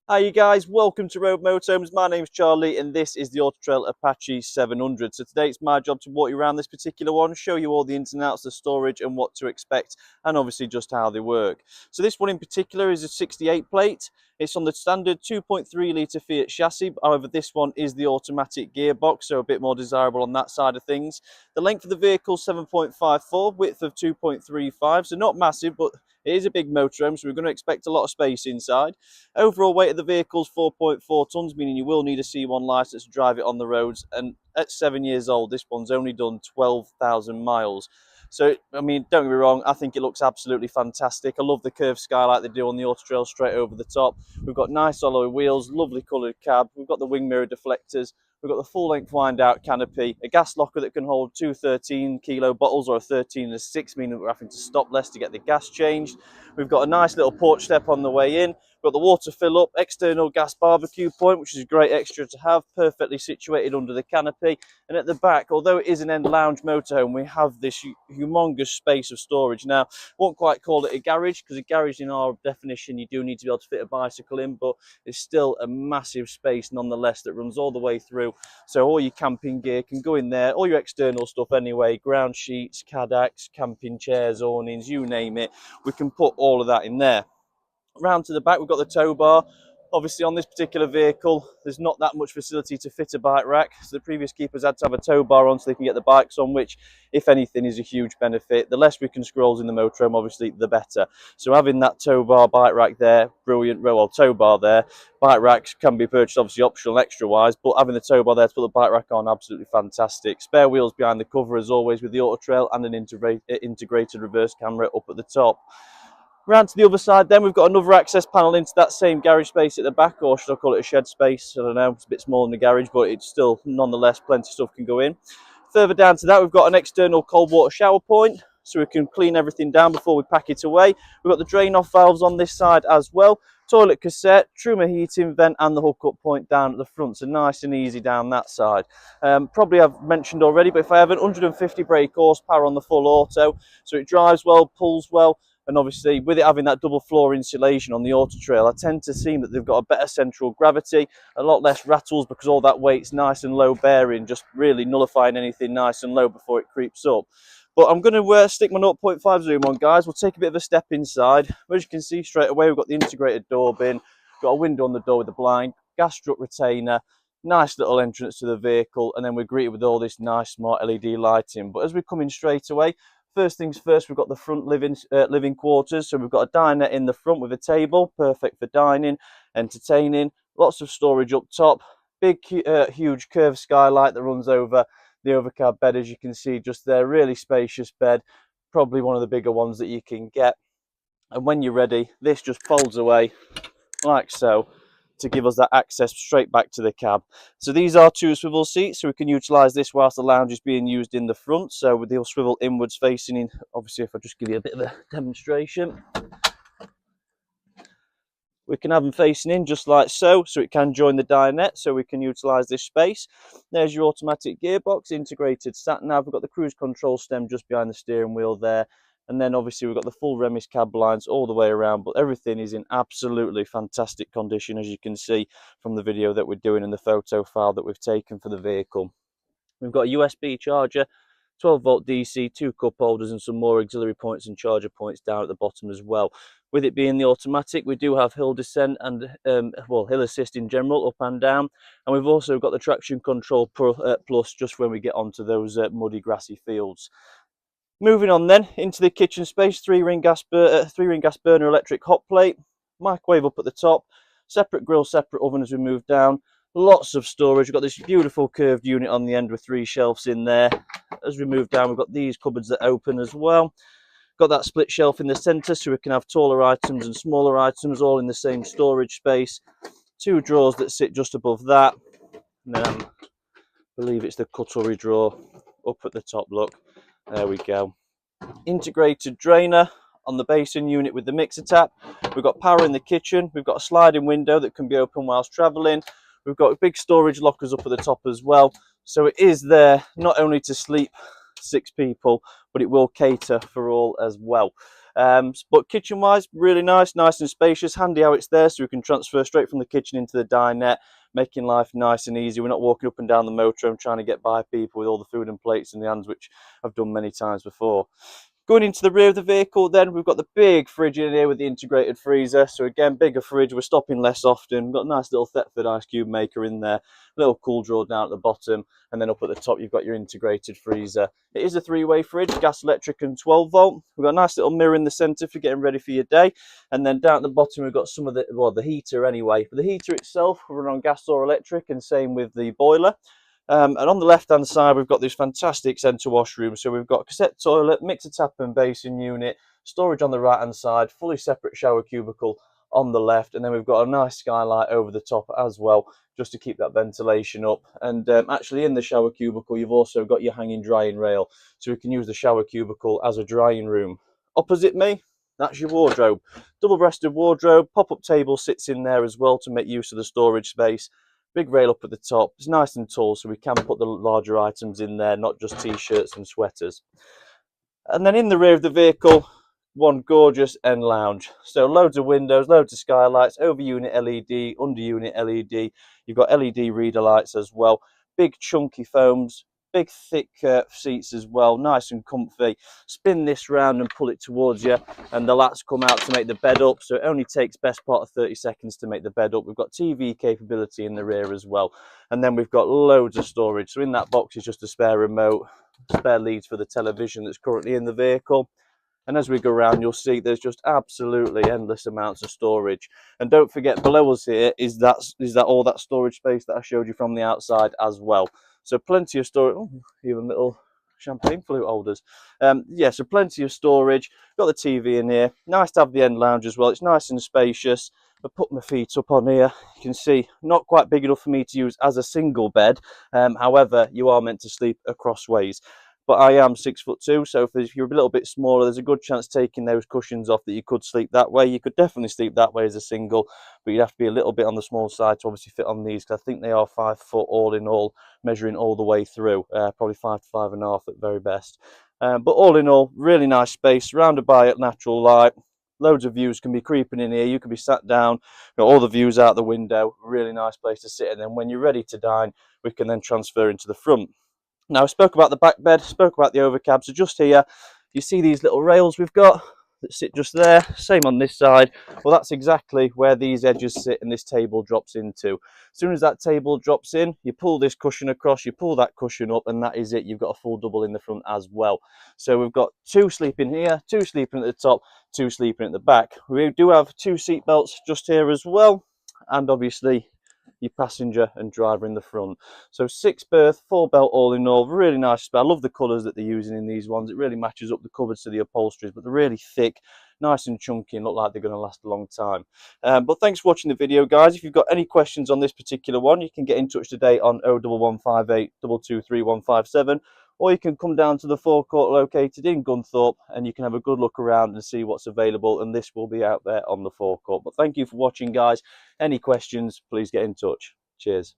Hi you guys, welcome to Rove Motorhomes. My name's Charlie and this is the AutoTrail Apache 700. So today it's my job to walk you around this particular one, show you all the ins and outs, the storage and what to expect, and obviously just how they work. So this one in particular is a 68 plate. It's on the standard 2.3 litre Fiat chassis, however this one is the automatic gearbox, so a bit more desirable on that side of things. The length of the vehicle is 7.54, width of 2.35, so not massive, but it is a big motorhome, so we're going to expect a lot of space inside. Overall weight of the vehicle is 4.4 tonnes, meaning you will need a C1 licence to drive it on the roads. And at 7 years old, this one's only done 12,000 miles. So, I mean, don't get me wrong, I think it looks absolutely fantastic. I love the curved skylight they do on the AutoTrail straight over the top. We've got nice alloy wheels, lovely coloured cab. We've got the wing mirror deflectors. We've got the full-length wind-out canopy, a gas locker that can hold two 13-kilo bottles or a 13 and a 6, meaning we're having to stop less to get the gas changed. We've got a nice little porch step on the way in. We've got the water fill up, external gas barbecue point, which is a great extra to have, perfectly situated under the canopy. And at the back, although it is an end lounge motorhome, we have this humongous space of storage. Now, I won't quite call it a garage, because a garage in our definition, you do need to be able to fit a bicycle in, but it's still a massive space nonetheless that runs all the way through. So all your camping gear can go in there, all your external stuff anyway, ground sheets, Kadacs, camping chairs, awnings, you name it. We can put all of that in there. Round to the back, we've got the tow bar. Obviously on this particular vehicle, there's not that much facility to fit a bike rack, so the previous keepers had to have a tow bar on so they can get the bikes on, which, if anything, is a huge benefit. The less we can scrolls in the motorhome, obviously, the better. So having that tow bar, bike rack there, brilliant. Well, tow bar there. Bike racks can be purchased, obviously optional extra-wise, but having the tow bar there to put the bike rack on, absolutely fantastic. Spare wheels behind the cover, as always, with the AutoTrail, and an integrated reverse camera up at the top. Round to the other side then, we've got another access panel into that same garage space at the back, or should I call it a shed space? I don't know, it's a bit smaller than the garage, but it's still, nonetheless, plenty of stuff can go in. Further down to that, we've got an external cold water shower point, so we can clean everything down before we pack it away. We've got the drain off valves on this side as well. Toilet cassette, Truma heating vent, and the hookup point down at the front, so nice and easy down that side. Probably I've mentioned already, but if I have 150 brake horsepower on the full auto, so it drives well, pulls well. And obviously, with it having that double floor insulation on the AutoTrail, I tend to see that they've got a better central gravity, a lot less rattles because all that weight's nice and low bearing, just really nullifying anything nice and low before it creeps up. But I'm going to stick my 0.5 zoom on, guys. We'll take a bit of a step inside. As you can see straight away, we've got the integrated door bin, got a window on the door with a blind, gas strut retainer, nice little entrance to the vehicle, and then we're greeted with all this nice smart LED lighting. But as we come in straight away, first things first, we've got the front living quarters. So we've got a dinette in the front with a table, perfect for dining, entertaining. Lots of storage up top. Big, huge curved skylight that runs over the overcab bed, as you can see just there. Really spacious bed, probably one of the bigger ones that you can get. And when you're ready, this just folds away like so, to give us that access straight back to the cab. So these are two swivel seats, so we can utilise this whilst the lounge is being used in the front. So with the swivel inwards facing in, obviously if I just give you a bit of a demonstration, we can have them facing in just like so, so it can join the dinette, so we can utilise this space. There's your automatic gearbox, integrated sat nav. We've got the cruise control stem just behind the steering wheel there. And then obviously we've got the full Remis cab lines all the way around, but everything is in absolutely fantastic condition, as you can see from the video that we're doing and the photo file that we've taken for the vehicle. We've got a USB charger, 12 volt DC, two cup holders and some more auxiliary points and charger points down at the bottom as well. With it being the automatic, we do have hill descent and hill assist in general, up and down, and we've also got the traction control plus just when we get onto those muddy grassy fields. Moving on then into the kitchen space, three ring gas burner electric hot plate, microwave up at the top, separate grill, separate oven as we move down. Lots of storage. We've got this beautiful curved unit on the end with three shelves in there. As we move down, we've got these cupboards that open as well. Got that split shelf in the centre, so we can have taller items and smaller items all in the same storage space. Two drawers that sit just above that, and then I believe it's the cutlery drawer up at the top. Look, there we go. Integrated drainer on the basin unit with the mixer tap. We've got power in the kitchen. We've got a sliding window that can be open whilst travelling. We've got big storage lockers up at the top as well. So it is there not only to sleep 6 people, but it will cater for all as well. But kitchen wise, really nice and spacious. Handy how it's there, so we can transfer straight from the kitchen into the dinette, making life nice and easy. We're not walking up and down the motorhome trying to get by people with all the food and plates in the hands, which I've done many times before. Going into the rear of the vehicle then, we've got the big fridge in here with the integrated freezer. So again, bigger fridge, we're stopping less often. We've got a nice little Thetford ice cube maker in there, little cool drawer down at the bottom, and then up at the top you've got your integrated freezer. It is a three-way fridge, gas, electric and 12 volt. We've got a nice little mirror in the centre for getting ready for your day. And then down at the bottom we've got some of the, well, the heater anyway. For the heater itself, we run on gas or electric, and same with the boiler. And on the left hand side we've got this fantastic centre washroom. So we've got cassette toilet, mixer tap and basin unit, storage on the right hand side, fully separate shower cubicle on the left, and then we've got a nice skylight over the top as well, just to keep that ventilation up. And actually in the shower cubicle you've also got your hanging drying rail, so we can use the shower cubicle as a drying room. Opposite me, that's your wardrobe. Double-breasted wardrobe, pop-up table sits in there as well to make use of the storage space. Big rail up at the top. It's nice and tall, so we can put the larger items in there, not just t-shirts and sweaters. And then in the rear of the vehicle, one gorgeous end lounge. So loads of windows, loads of skylights, over unit LED, under unit LED. You've got LED reader lights as well. Big chunky foams, big thick seats as well, nice and comfy. Spin this round and pull it towards you, and the lats come out to make the bed up. So it only takes best part of 30 seconds to make the bed up. We've got TV capability in the rear as well, and then we've got loads of storage. So in that box is just a spare remote, spare leads for the television that's currently in the vehicle. And as we go around, you'll see there's just absolutely endless amounts of storage. And don't forget, below us here is that all that storage space that I showed you from the outside as well. So plenty of storage. Oh, even little champagne flute holders. Yeah, so plenty of storage. Got the TV in here. Nice to have the end lounge as well. It's nice and spacious. I put my feet up on here. You can see not quite big enough for me to use as a single bed. However, you are meant to sleep acrossways. But I am 6'2", so if you're a little bit smaller, there's a good chance taking those cushions off that you could sleep that way. You could definitely sleep that way as a single, but you'd have to be a little bit on the small side to obviously fit on these, because I think they are 5 foot all in all, measuring all the way through, probably 5 to 5.5 at very best. But all in all, really nice space, surrounded by natural light. Loads of views can be creeping in here. You can be sat down, all the views out the window. Really nice place to sit, and then when you're ready to dine, we can then transfer into the front. Now, I spoke about the back bed, spoke about the overcab, so just here, you see these little rails we've got that sit just there, same on this side. Well, that's exactly where these edges sit and this table drops into. As soon as that table drops in, you pull this cushion across, you pull that cushion up, and that is it. You've got a full double in the front as well. So we've got 2 sleeping here, 2 sleeping at the top, 2 sleeping at the back. We do have 2 seat belts just here as well, and obviously your passenger and driver in the front. So 6 berth, 4 belt all in all. Really nice. I love the colours that they're using in these ones. It really matches up the cupboards to the upholsteries, but they're really thick, nice and chunky, and look like they're going to last a long time. But thanks for watching the video, guys. If you've got any questions on this particular one, you can get in touch today on 01158 223 157, or you can come down to the forecourt located in Gunthorpe, and you can have a good look around and see what's available, and this will be out there on the forecourt. But thank you for watching, guys. Any questions, please get in touch. Cheers.